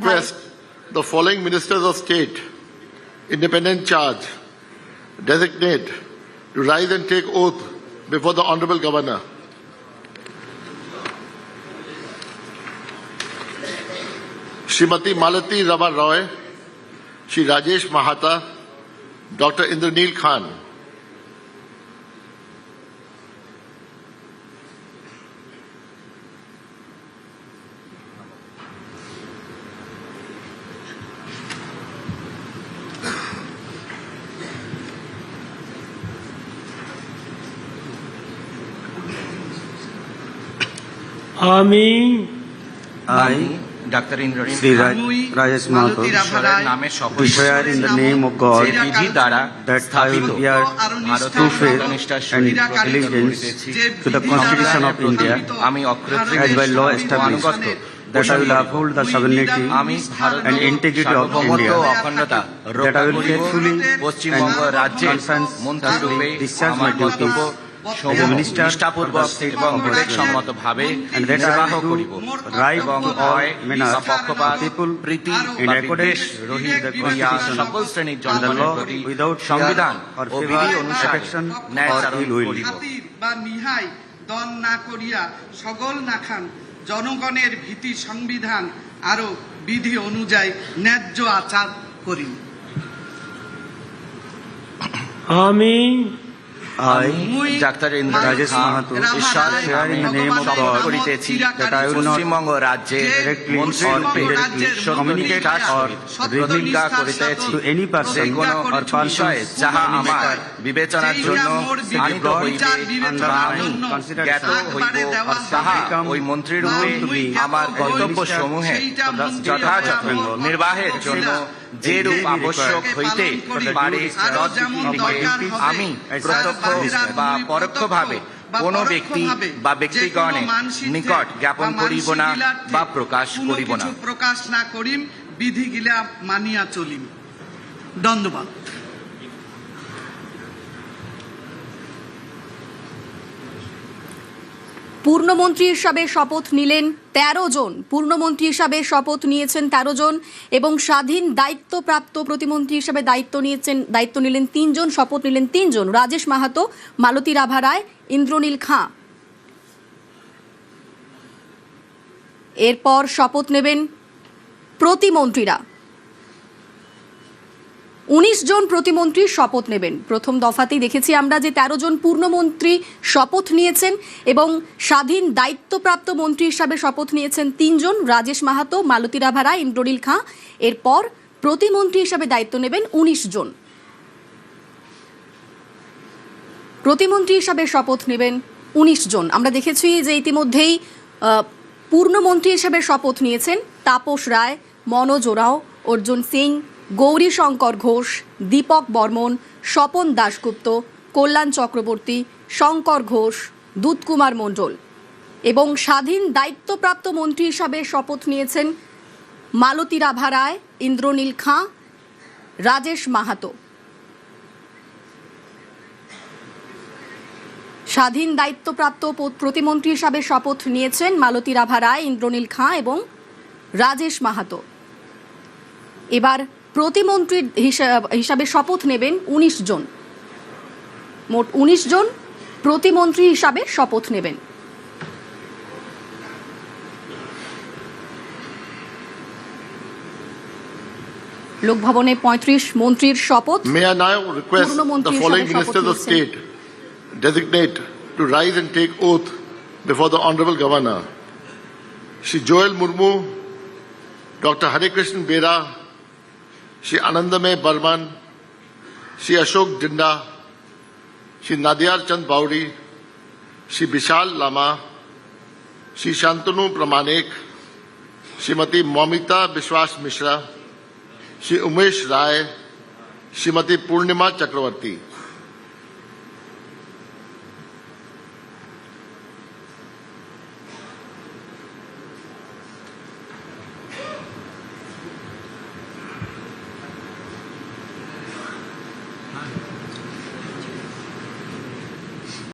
request the following ministers of state, independent charge, designate, to rise and take oath before the Honorable Governor. Srimati Malati Rama Roy, Shri Rajesh Mahata, Dr. Indranil Khan. I, Dr. Indranil Shri Khan, Rajesh Mahato, ঈশ্বরের নামে শপথ do swear in the name of God যে বিধি দ্বারা that I will bear true faith and allegiance to the Constitution of India আমি অকৃত্রিম as by law established, that I will uphold the sovereignty আমি and ভারতের integrity of সার্বভৌমত্ব ও India, অখণ্ডতা that রক্ষা I will করিব, faithfully পশ্চিমবঙ্গ and রাজ্যের মন্ত্রী রূপে conscientiously discharge আমার my duties কর্তব্য as a minister নিষ্ঠাপূর্বক of the state এবং of Vivek Australia, সম্মতভাবে and that I নির্বাহ will করিব do right এবং to all ভয় manners বা পক্ষপাত of people প্রীতি in বা accordance বিদ্বেষ রহিত with the করিয়া Constitution সকল শ্রেণীর and the জনগণের law প্রতি without fear সংবিধান or ও favor, বিধি অনুসারে affection ন্যায় or আচরণ ill will. করিব। খাতির বা নিহাই দন না করিয়া সকল নাখান জনগণের ভীতি সংবিধান আরো বিধি অনুযায়ী ন্যায্য আচার করিব। I, doctor Indranil Rajesh Khan, Mahato, ঈশ্বরের swear in the name of শপথ God করিতেছি that I will not Paschimbanga রাজ্যে directly মন্ত্রী or রূপে indirectly communicate or প্রতিজ্ঞা করিতেছি to any যে person কোনো or বিষয়ে persons যাহা who may আমার বিবেচনার জন্য আনিত হইবে বা আমি জ্ঞাত হইব তাহা ওই মন্ত্রী রূপে আমার কর্তব্য সমূহে যথাযথ নির্বাহের জন্য যে রূপ আবশ্যক হইতে পারে তদ্দিকে আমি প্রত্যক্ষ বা পরোক্ষভাবে কোন ব্যক্তি বা ব্যক্তিগণের নিকট জ্ঞাপন করিব না বা প্রকাশ করিব না। প্রকাশ না করিম, বিধি গিলা মানিয়া চলিম। ধন্যবাদ। পূর্ণমন্ত্রী হিসাবে শপথ নিলেন ১৩ জন। পূর্ণমন্ত্রী হিসাবে শপথ নিয়েছেন ১৩ জন এবং স্বাধীন দায়িত্বপ্রাপ্ত প্রতিমন্ত্রী হিসাবে দায়িত্ব নিলেন ৩ জন, শপথ নিলেন ৩ জন: রাজেশ মাহাতো, মালতী রাভা রায়, ইন্দ্রনীল খাঁ। এরপর শপথ নেবেন প্রতিমন্ত্রীরা। ১৯ জন প্রতিমন্ত্রী শপথ নেবেন। প্রথম দফাতেই দেখেছি আমরা যে ১৩ জন পূর্ণমন্ত্রী শপথ নিয়েছেন এবং স্বাধীন দায়িত্বপ্রাপ্ত মন্ত্রী হিসাবে শপথ নিয়েছেন ৩ জন: রাজেশ মাহাতো, মালতী রাভা রায়, ইন্দ্রনীল খাঁ। এরপর প্রতিমন্ত্রী হিসাবে দায়িত্ব নেবেন ১৯ জন। প্রতিমন্ত্রী হিসাবে শপথ নেবেন ১৯ জন। আমরা দেখেছি যে ইতিমধ্যেই পূর্ণমন্ত্রী হিসেবে শপথ নিয়েছেন তাপস রায়, মনোজ ওরাও, অর্জুন সিং, গৌরী শঙ্কর ঘোষ, দীপক বর্মন, স্বপন দাশগুপ্ত, কল্যাণ চক্রবর্তী, শঙ্কর ঘোষ, দুধকুমার মণ্ডল। এবং স্বাধীন দায়িত্বপ্রাপ্ত মন্ত্রী হিসাবে শপথ নিয়েছেন মালতী রাভা রায়, ইন্দ্রনীল খাঁ, রাজেশ মাহাতো। স্বাধীন দায়িত্বপ্রাপ্ত প্রতিমন্ত্রী হিসাবে শপথ নিয়েছেন মালতী রাভা রায়, ইন্দ্রনীল খাঁ এবং রাজেশ মাহাতো। এবার প্রতিমন্ত্রী হিসাবে শপথ নেবেন ১৯ জন। মোট ১৯ জন প্রতিমন্ত্রী হিসাবে শপথ নেবেন। লোকভবনে ৩৫ মন্ত্রীর শপথ। May I now request the following ministers of state designate to rise and take oath before the Honorable Governor: Shri Joel Murmu, Dr. Hare Krishnan Bera, Shri Anandamay Barman, Shri Ashok Dinda, Shri Nadiyar Chand Bauri, Shri Vishal Lama, Shri Shantanu Pramanik, Shrimati Momita Bishwas Mishra, Shri Umesh Rai, Shrimati Purnima Chakravarti.